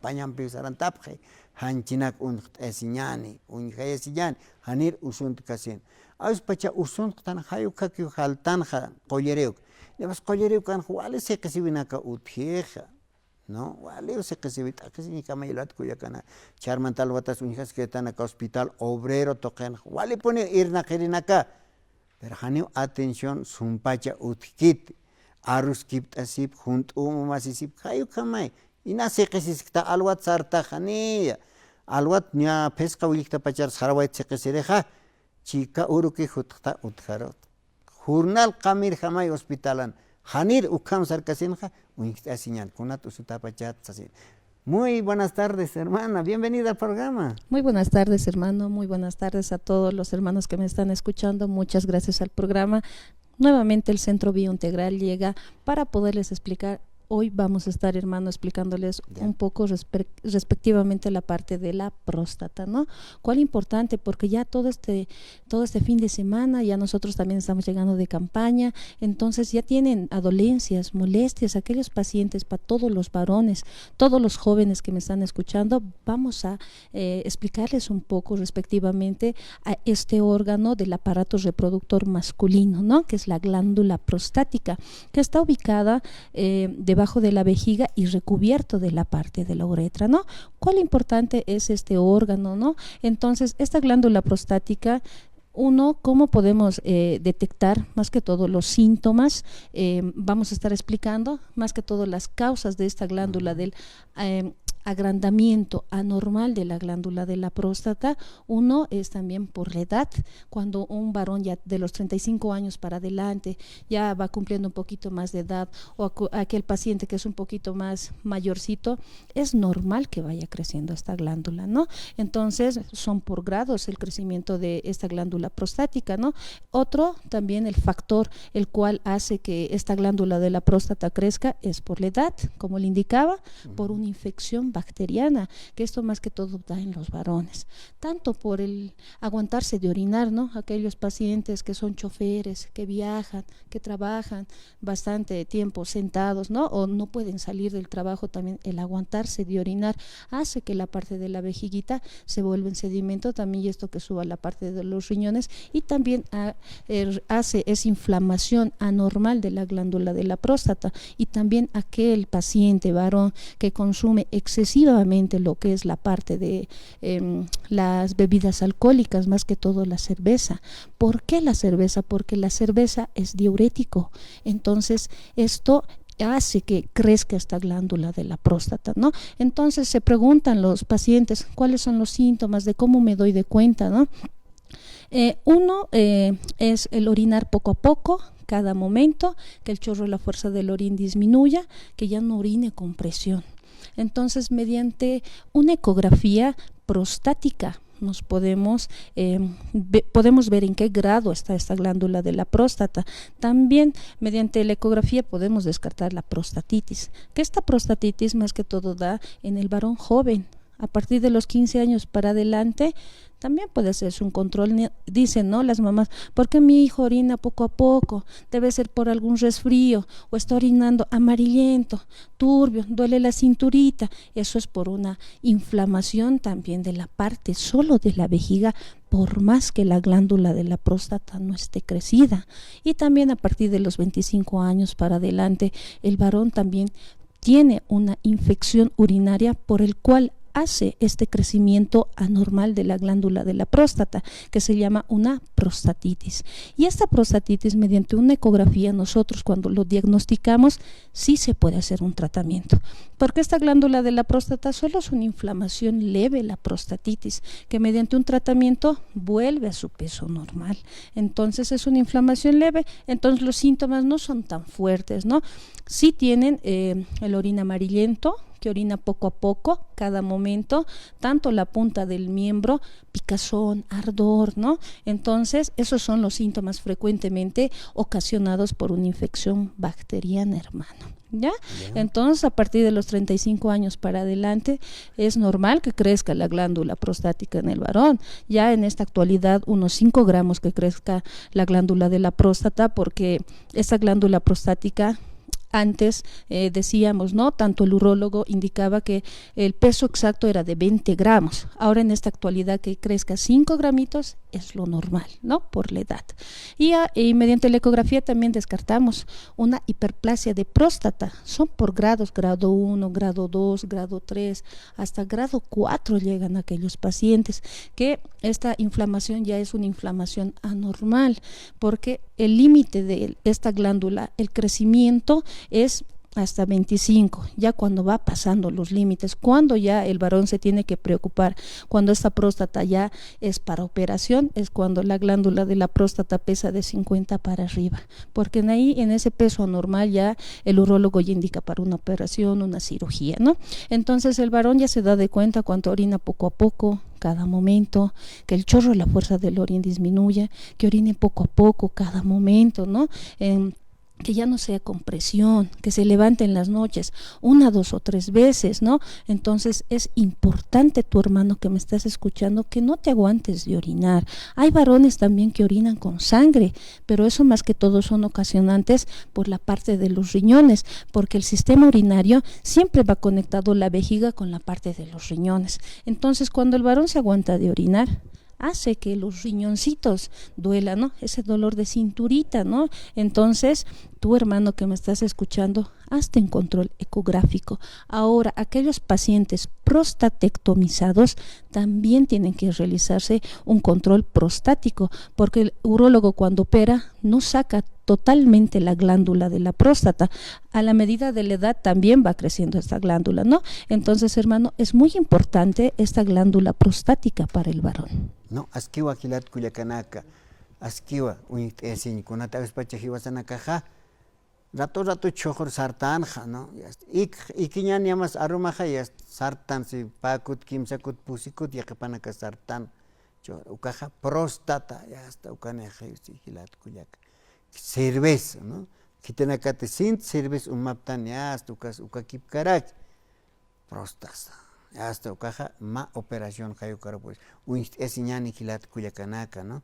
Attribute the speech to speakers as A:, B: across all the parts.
A: pañanpi sarantapje hanchinak unqt'esiñani unqayasiñani hanir usunt kasin awspacha usunt tan hayu kakyu haltanja qolleriuk lebas qolleriuk kan wali seqisiwinaka utjeja no wali seqisiwita qisini kamaylat kuyakana charmantal watas unjas que están acá hospital obrero toquen wali pone irna qirinaka pero haniu atención sumpacha utkit arus kipt asip junto masisip hayu kamay ina seqisiskta alwat sarta haniya alwat nya pesca wilikta pachar sarawait seqisireja chica uruki jutta utjarot jurnal qamir jamay hospitalan hanir ukam sarkasinja unikta señal kunat usutapachat sasin. Muy buenas tardes, hermana. Bienvenida al programa.
B: Muy buenas tardes, hermano. Muy buenas tardes a todos los hermanos que me están escuchando. Muchas gracias al programa. Nuevamente el Centro Biointegral llega para poderles explicar. Hoy vamos a estar, hermano, explicándoles un poco respectivamente la parte de la próstata, ¿no? Cuál importante, porque ya todo este fin de semana, ya nosotros también estamos llegando de campaña, entonces ya tienen dolencias, molestias, aquellos pacientes, para todos los varones, todos los jóvenes que me están escuchando, vamos a explicarles un poco respectivamente a este órgano del aparato reproductor masculino, ¿no? Que es la glándula prostática, que está ubicada debajo de la vejiga y recubierto de la parte de la uretra, ¿no? ¿Cuál importante es este órgano, no? Entonces, esta glándula prostática, ¿cómo podemos detectar más que todo los síntomas? Vamos a estar explicando más que todo las causas de esta glándula del agrandamiento anormal de la glándula de la próstata. Uno es también por la edad, cuando un varón ya de los 35 años para adelante ya va cumpliendo un poquito más de edad, o aquel paciente que es un poquito más mayorcito, es normal que vaya creciendo esta glándula, ¿no? Entonces son por grados el crecimiento de esta glándula prostática, ¿no? Otro también el factor el cual hace que esta glándula de la próstata crezca es por la edad, como le indicaba, por una infección bacteriana, que esto más que todo da en los varones, tanto por el aguantarse de orinar, ¿no? Aquellos pacientes que son choferes, que viajan, que trabajan bastante tiempo sentados, ¿no? O no pueden salir del trabajo, también el aguantarse de orinar hace que la parte de la vejiguita se vuelva en sedimento también, y esto que suba la parte de los riñones, y también hace esa inflamación anormal de la glándula de la próstata. Y también aquel paciente varón que consume excesivamente lo que es la parte de las bebidas alcohólicas, más que todo la cerveza. ¿Por qué la cerveza? Porque la cerveza es diurético, entonces esto hace que crezca esta glándula de la próstata, ¿no? Entonces se preguntan los pacientes cuáles son los síntomas, de cómo me doy de cuenta, ¿no? Uno es el orinar poco a poco, cada momento, que el chorro de la fuerza del orín disminuya, que ya no orine con presión. Entonces, mediante una ecografía prostática nos podemos ver en qué grado está esta glándula de la próstata. También mediante la ecografía podemos descartar la prostatitis, que esta prostatitis más que todo da en el varón joven. A partir de los 15 años para adelante también puede hacerse un control. Dicen, ¿no?, las mamás, ¿por qué mi hijo orina poco a poco? Debe ser por algún resfrío, o está orinando amarillento, turbio, duele la cinturita. Eso es por una inflamación también de la parte solo de la vejiga, por más que la glándula de la próstata no esté crecida. Y también a partir de los 25 años para adelante, el varón también tiene una infección urinaria por el cual hace este crecimiento anormal de la glándula de la próstata, que se llama una prostatitis. Y esta prostatitis, mediante una ecografía, nosotros cuando lo diagnosticamos, sí se puede hacer un tratamiento, porque esta glándula de la próstata solo es una inflamación leve, la prostatitis, que mediante un tratamiento vuelve a su peso normal. Entonces es una inflamación leve, entonces los síntomas no son tan fuertes, ¿no? Sí tienen el orina amarillento, que orina poco a poco, cada momento, tanto la punta del miembro, picazón, ardor, ¿no? Entonces, esos son los síntomas frecuentemente ocasionados por una infección bacteriana, hermano. ¿Ya? Entonces, a partir de los 35 años para adelante, es normal que crezca la glándula prostática en el varón. Ya en esta actualidad, unos 5 gramos que crezca la glándula de la próstata, porque esta glándula prostática Antes decíamos, ¿no? Tanto el urólogo indicaba que el peso exacto era de 20 gramos. Ahora en esta actualidad que crezca 5 gramitos es lo normal, ¿no? Por la edad. Y mediante la ecografía también descartamos una hiperplasia de próstata. Son por grados, grado 1, grado 2, grado 3, hasta grado 4 llegan aquellos pacientes que esta inflamación ya es una inflamación anormal, porque el límite de esta glándula, el crecimiento es hasta 25, ya cuando va pasando los límites, cuando ya el varón se tiene que preocupar, cuando esta próstata ya es para operación, es cuando la glándula de la próstata pesa de 50 para arriba, porque en ese peso anormal ya el urólogo ya indica para una operación, una cirugía, ¿no? Entonces el varón ya se da de cuenta cuando orina poco a poco, cada momento, que el chorro de la fuerza del orín disminuya, que orine poco a poco, cada momento, ¿no? Que ya no sea con presión, que se levante en las noches 1, 2 o 3 veces, ¿no? Entonces es importante, tu hermano que me estás escuchando, que no te aguantes de orinar. Hay varones también que orinan con sangre, pero eso más que todo son ocasionantes por la parte de los riñones, porque el sistema urinario siempre va conectado la vejiga con la parte de los riñones. Entonces cuando el varón se aguanta de orinar, hace que los riñoncitos duelan, ¿no? Ese dolor de cinturita, ¿no? Entonces, tu hermano que me estás escuchando, hazte un control ecográfico. Ahora, aquellos pacientes prostatectomizados también tienen que realizarse un control prostático, porque el urólogo cuando opera no saca totalmente la glándula de la próstata. A la medida de la edad también va creciendo esta glándula, ¿no? Entonces, hermano, es muy importante esta glándula prostática para el varón.
A: No, askiwa kilat kuyakanaka, askiwa unik esin kunata vespachajiwa sanakaja, rato chojor sartanja, ¿no? Ikiñan llamas arumaja ya sartan si pakut kimsakut pusikut ya kapanaka sartan, ukaja próstata ya hasta ukaneja si kilat kuyaka. Cerveza, ¿no? Kitenakate sint cerveza umaptan ya hasta ukakipkarak próstata. Hasta ukaja ma operación hayukara pues es ñani kilat kuyakanaka, ¿no?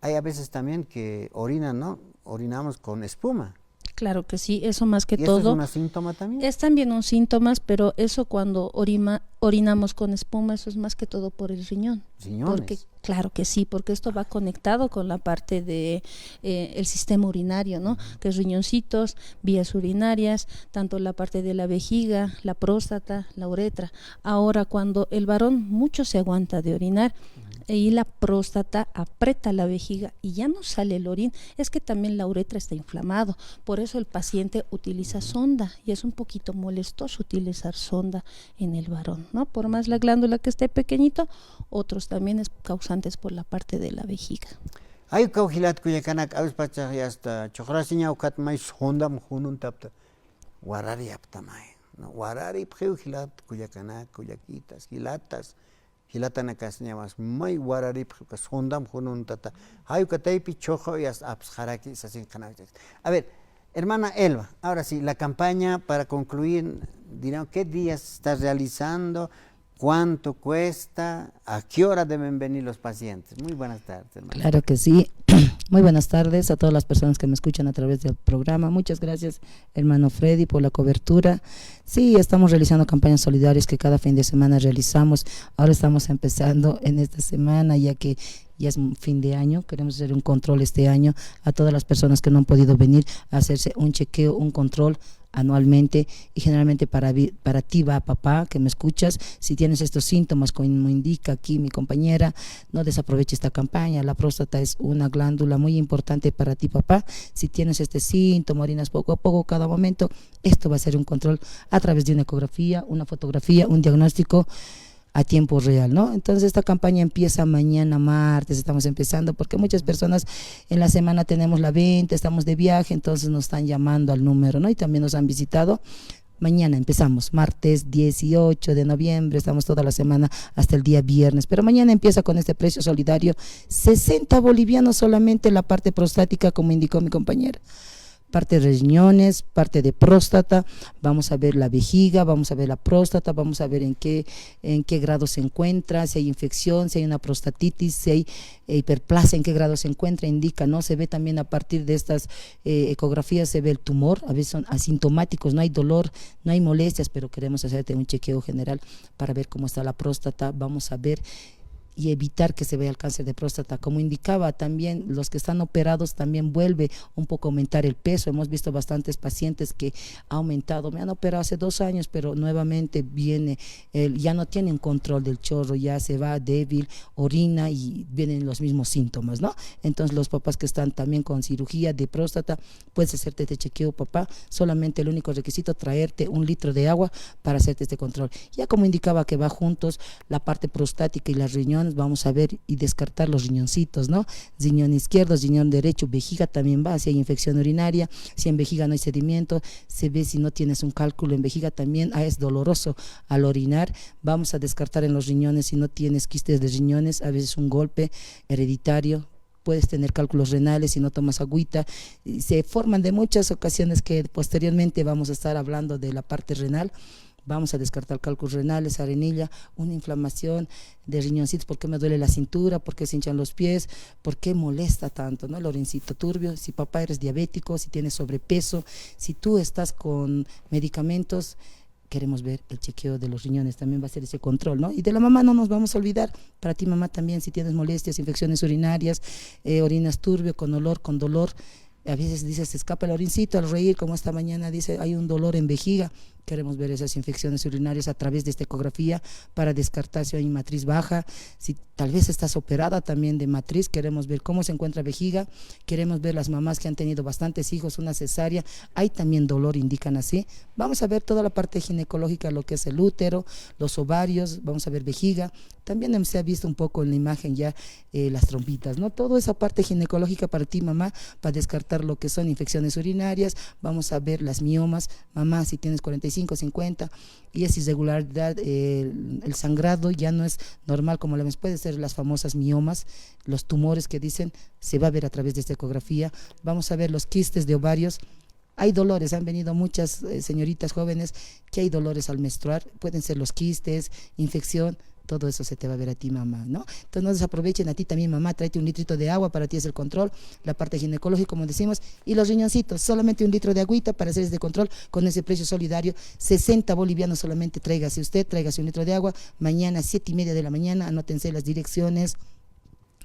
A: Hay a veces también que orinan, ¿no? Orinamos con espuma.
B: Claro que sí, eso más que
A: ¿Y
B: todo.
A: ¿Eso es un síntoma también?
B: Es también un síntoma, pero eso cuando orinamos con espuma, eso es más que todo por el riñón.
A: ¿Riñones?
B: Porque, claro que sí, porque esto va conectado con la parte de el sistema urinario, ¿no? Que es riñoncitos, vías urinarias, tanto la parte de la vejiga, la próstata, la uretra. Ahora, cuando el varón mucho se aguanta de orinar, y la próstata aprieta la vejiga y ya no sale el orín, es que también la uretra está inflamado, por eso el paciente utiliza sonda y es un poquito molestoso utilizar sonda en el varón, ¿no? Por más la glándula que esté pequeñito, otros también es causantes por la parte de la vejiga.
A: Hay caujilat kuyakanak avispachaj hasta chokrasiña ukat mai sondam hunun tapta warari aptamay, no warari pjeujilat kuyakanak kuyakitas hilatas hilatana kasñamas muy wararip sondam junun tata hay kataypi chojo y absharaki sasin canales. A ver, hermana Elba, ahora sí, la campaña para concluir, dirán qué días estás realizando, cuánto cuesta, a qué hora deben venir los pacientes. Muy buenas tardes, hermana.
C: Claro que sí. Muy buenas tardes a todas las personas que me escuchan a través del programa. Muchas gracias, hermano Freddy, por la cobertura. Sí, estamos realizando campañas solidarias que cada fin de semana realizamos. Ahora estamos empezando en esta semana, ya que ya es fin de año. Queremos hacer un control este año a todas las personas que no han podido venir a hacerse un chequeo, un control anualmente, y generalmente para ti va, papá, que me escuchas, si tienes estos síntomas, como indica aquí mi compañera, no desaproveche esta campaña. La próstata es una glándula muy importante para ti, papá. Si tienes este síntoma, orinas poco a poco, cada momento, esto va a ser un control a través de una ecografía, una fotografía, un diagnóstico a tiempo real, ¿no? Entonces esta campaña empieza mañana martes, estamos empezando, porque muchas personas en la semana tenemos la venta, estamos de viaje, entonces nos están llamando al número, ¿no? Y también nos han visitado. Mañana empezamos, martes 18 de noviembre, estamos toda la semana hasta el día viernes, pero mañana empieza con este precio solidario, 60 bolivianos solamente la parte prostática, como indicó mi compañera. parte de riñones, parte de próstata, vamos a ver la vejiga, vamos a ver la próstata, vamos a ver en qué grado se encuentra, si hay infección, si hay una prostatitis, si hay hiperplasia, en qué grado se encuentra, indica, ¿no? Se ve también a partir de estas ecografías, se ve el tumor, a veces son asintomáticos, no hay dolor, no hay molestias, pero queremos hacerte un chequeo general para ver cómo está la próstata, vamos a ver y evitar que se vea el cáncer de próstata. Como indicaba también, los que están operados también vuelve un poco a aumentar el peso. Hemos visto bastantes pacientes que ha aumentado, me han operado hace 2 años, pero nuevamente viene, ya no tienen control del chorro, ya se va débil, orina y vienen los mismos síntomas, ¿no? Entonces los papás que están también con cirugía de próstata, puedes hacerte este chequeo, papá, solamente el único requisito, traerte 1 litro de agua para hacerte este control. Ya como indicaba que va juntos la parte prostática y las riñones, vamos a ver y descartar los riñoncitos, ¿no? Riñón izquierdo, riñón derecho, vejiga también va, si hay infección urinaria, si en vejiga no hay sedimento, se ve si no tienes un cálculo en vejiga también, es doloroso al orinar, vamos a descartar en los riñones si no tienes quistes de riñones, a veces un golpe hereditario, puedes tener cálculos renales si no tomas agüita, y se forman de muchas ocasiones que posteriormente vamos a estar hablando de la parte renal. Vamos a descartar cálculos renales, arenilla, una inflamación de riñoncitos, ¿por qué me duele la cintura? ¿Por qué se hinchan los pies? ¿Por qué molesta tanto? ¿No? El orincito turbio, si papá eres diabético, si tienes sobrepeso, si tú estás con medicamentos, queremos ver el chequeo de los riñones, también va a ser ese control, ¿no? Y de la mamá no nos vamos a olvidar, para ti mamá también, si tienes molestias, infecciones urinarias, orinas turbio, con olor, con dolor, a veces dices, se escapa el orincito al reír, como esta mañana dice, hay un dolor en vejiga, queremos ver esas infecciones urinarias a través de esta ecografía para descartar si hay matriz baja, si tal vez estás operada también de matriz, queremos ver cómo se encuentra vejiga, queremos ver las mamás que han tenido bastantes hijos, una cesárea, hay también dolor, indican así, vamos a ver toda la parte ginecológica, lo que es el útero, los ovarios, vamos a ver vejiga, también se ha visto un poco en la imagen ya las trompitas, ¿no? Toda esa parte ginecológica para ti mamá, para descartar lo que son infecciones urinarias, vamos a ver las miomas, mamá si tienes 45, 50 y es irregularidad, el sangrado ya no es normal como la vez, puede ser las famosas miomas, los tumores que dicen, se va a ver a través de esta ecografía, vamos a ver los quistes de ovarios. Hay dolores, han venido muchas señoritas jóvenes que hay dolores al menstruar, pueden ser los quistes, infección, todo eso se te va a ver a ti mamá, ¿no? Entonces no desaprovechen, a ti también mamá, tráete 1 litrito de agua, para ti es el control, la parte ginecológica como decimos, y los riñoncitos, solamente 1 litro de agüita para hacer este control con ese precio solidario, 60 bolivianos solamente, tráigase 1 litro de agua, mañana 7:30 de la mañana, anótense las direcciones.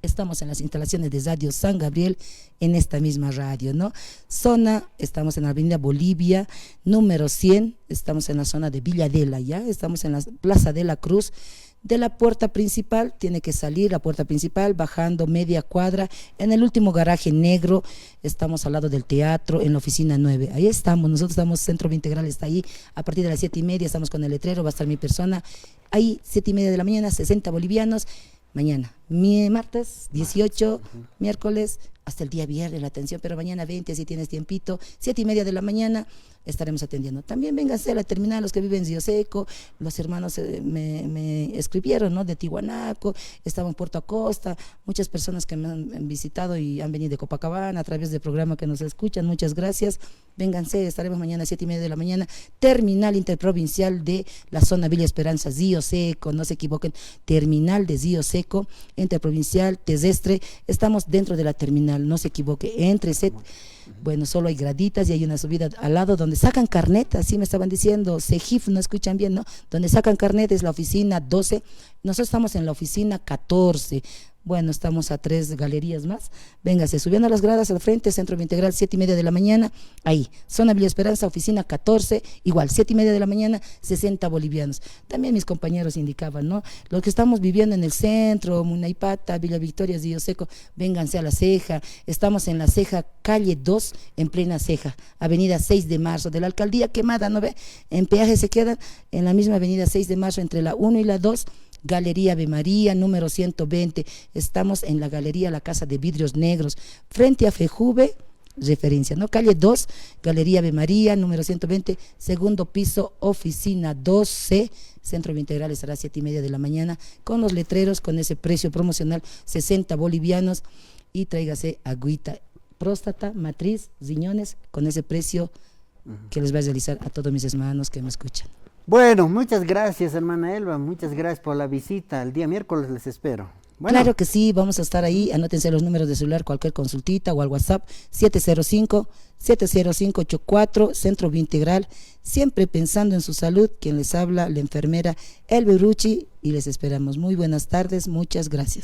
C: Estamos en las instalaciones de Radio San Gabriel, en esta misma radio, ¿no? Zona, estamos en la avenida Bolivia, número 100, estamos en la zona de Villadela, ¿ya? Estamos en la Plaza de la Cruz. De la puerta principal, tiene que salir la puerta principal, bajando media cuadra, en el último garaje negro, estamos al lado del teatro, en la oficina 9, ahí estamos, nosotros estamos, Centro Integral está ahí, a partir de las 7:30 estamos con el letrero, va a estar mi persona, ahí 7:30 de la mañana, 60 bolivianos, mañana, martes, 18, miércoles, hasta el día viernes la atención, pero mañana 20 si tienes tiempito, 7:30 de la mañana estaremos atendiendo. También vénganse a la terminal, los que viven en Río Seco, los hermanos me escribieron, ¿no? De Tihuanaco, estaban en Puerto Acosta, muchas personas que me han visitado y han venido de Copacabana a través del programa que nos escuchan, muchas gracias. Vénganse, estaremos mañana a 7:30 de la mañana, terminal interprovincial de la zona Villa Esperanza, Río Seco, no se equivoquen, terminal de Río Seco, interprovincial, terrestre, estamos dentro de la terminal, no se equivoque, entre set. Bueno, solo hay graditas y hay una subida al lado donde sacan carnet, así me estaban diciendo, CEGIF, no escuchan bien, ¿no? Donde sacan carnet es la oficina 12, nosotros estamos en la oficina 14, bueno, estamos a 3 galerías más, véngase, subiendo a las gradas al frente, Centro Integral, 7:30 de la mañana, ahí, zona Villa Esperanza, oficina 14, igual, 7:30 de la mañana, 60 bolivianos. También mis compañeros indicaban, ¿no? Los que estamos viviendo en el centro, Munaipata, Villa Victoria, Río Seco, vénganse a La Ceja, estamos en La Ceja, calle 2, en plena Ceja, avenida 6 de marzo, de la alcaldía quemada, ¿no ve? En peaje se quedan, en la misma avenida 6 de marzo, entre la 1 y la 2, Galería Ave María, número 120, estamos en la Galería La Casa de Vidrios Negros, frente a Fejuve, referencia, ¿no? Calle 2, Galería Ave María, número 120, segundo piso, oficina 12, Centro Integral estará a 7:30 de la mañana, con los letreros, con ese precio promocional, 60 bolivianos, y tráigase agüita próstata, matriz, riñones, con ese precio que les va a realizar a todos mis hermanos que me escuchan.
A: Bueno, muchas gracias, hermana Elba, muchas gracias por la visita. El día miércoles les espero. Bueno.
C: Claro que sí, vamos a estar ahí, anótense los números de celular, cualquier consultita o al WhatsApp, 705-705-84, Centro Biointegral, siempre pensando en su salud. Quien les habla, la enfermera Elba Uruchi, y les esperamos. Muy buenas tardes, muchas gracias.